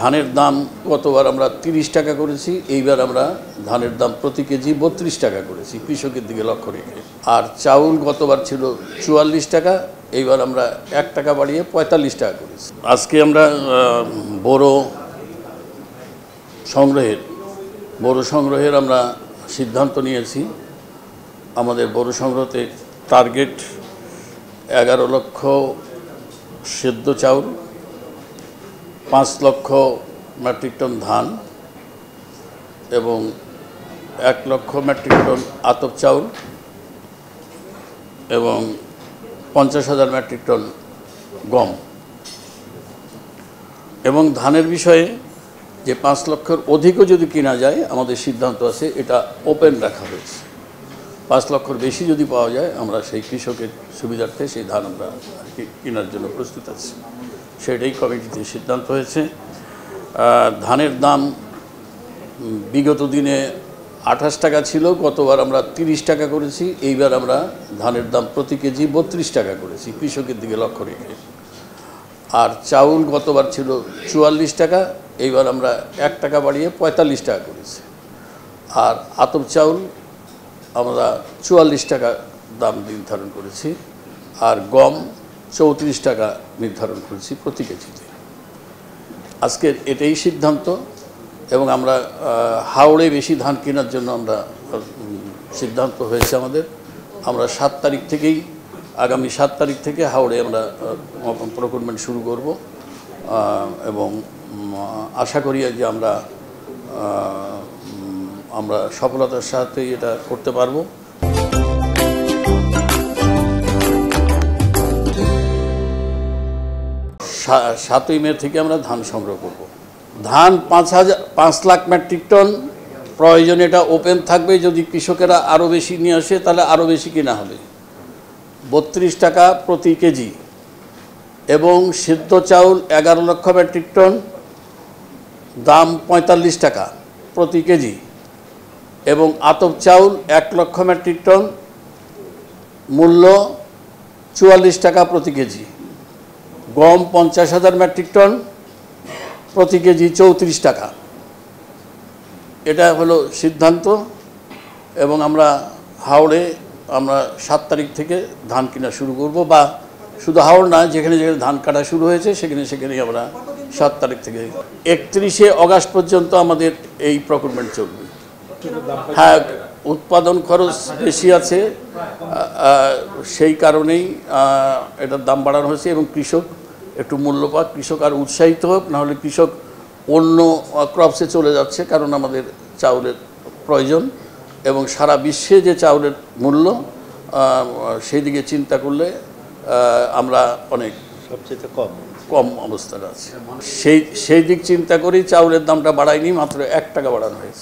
ধানের দাম গতবার আমরা 30 টাকা করেছি, এইবার আমরা ধানের দাম প্রতি কেজি 32 টাকা করেছি কৃষকের দিকে লক্ষ্য রেখে। আর চাউল গতবার ছিল 44 টাকা, এইবার আমরা 1 টাকা বাড়িয়ে 45 টাকা করেছি। আজকে আমরা বোরো সংগ্রহের আমরা সিদ্ধান্ত নিয়েছি। আমাদের বোরো সংগ্রহতে টার্গেট 11 লক্ষ সেদ্ধ চাউল, 5 লক্ষ মেট্রিক টন ধান এবং 1 লক্ষ মেট্রিক টন আতপ চাউল এবং 50,000 মেট্রিক টন গম। এবং ধানের বিষয়ে যে 5 লক্ষের অধিকও যদি কিনা যায়, আমাদের সিদ্ধান্ত আছে এটা ওপেন রাখা হয়েছে। 5 লক্ষের বেশি যদি পাওয়া যায়, আমরা সেই কৃষকের সুবিধার্থে সেই ধান আমরা কেনার জন্য প্রস্তুত আছি। সেটাই কমিটিতে সিদ্ধান্ত হয়েছে। ধানের দাম বিগত দিনে 28 টাকা ছিল, গতবার আমরা 30 টাকা করেছি, এইবার আমরা ধানের দাম প্রতি কেজি 32 টাকা করেছি কৃষকের দিকে লক্ষ্য রেখে। আর চাউল গতবার ছিল 44 টাকা, এইবার আমরা 1 টাকা বাড়িয়ে 45 টাকা করেছি। আর আতপ চাউল আমরা 44 টাকা দাম নির্ধারণ করেছি, আর গম 34 টাকা নির্ধারণ করেছি প্রতি কেজিতে। আজকের এটাই সিদ্ধান্ত। এবং আমরা হাওড়ে বেশি ধান কেনার জন্য আমরা সিদ্ধান্ত হয়েছে আমাদের। আমরা আগামী 7 তারিখ থেকে হাওড়ে আমরা প্রকুরমেন্ট শুরু করব এবং আশা করি যে আমরা সফলতার সাথে এটা করতে পারবো। 7ই মে থেকে আমরা ধান সংগ্রহ করব। ধান 5 লাখ মেট্রিক টন প্রয়োজনে এটা ওপেন থাকবে। যদি কৃষকেরা আরও বেশি নিয়ে আসে তাহলে আরও বেশি কেনা হবে। 32 টাকা প্রতি কেজি এবং সিদ্ধ চাউল 11 লক্ষ মেট্রিক টন, দাম 45 টাকা প্রতি কেজি এবং আতপ চাউল 1 লক্ষ মেট্রিক টন, মূল্য 44 টাকা প্রতি কেজি। গম 50,000 মেট্রিক টন, প্রতি কেজি 34 টাকা। এটা হলো সিদ্ধান্ত। এবং আমরা হাওড়ে 7 তারিখ থেকে ধান কেনা শুরু করব, বা শুধু হাওড় না, যেখানে যেখানে ধান কাটা শুরু হয়েছে সেখানেই আমরা 7 তারিখ থেকে 31শে অগাস্ট পর্যন্ত আমাদের এই প্রকুরমেন্ট চলবে। হ্যাঁ, উৎপাদন খরচ বেশি আছে, সেই কারণেই এটার দাম বাড়ানো হয়েছে। এবং কৃষক একটু মূল্য পাক, কৃষক আর উৎসাহিত হোক, নাহলে কৃষক অন্য ক্রপসে চলে যাচ্ছে, কারণ আমাদের চাউলের প্রয়োজন। এবং সারা বিশ্বে যে চাউলের মূল্য, সেই দিকে চিন্তা করলে আমরা অনেক সবচেয়ে কম অবস্থায় আছি। সেই দিক চিন্তা করেই চাউলের দামটা বাড়ায়নি, মাত্র 1 টাকা বাড়ানো হয়েছে।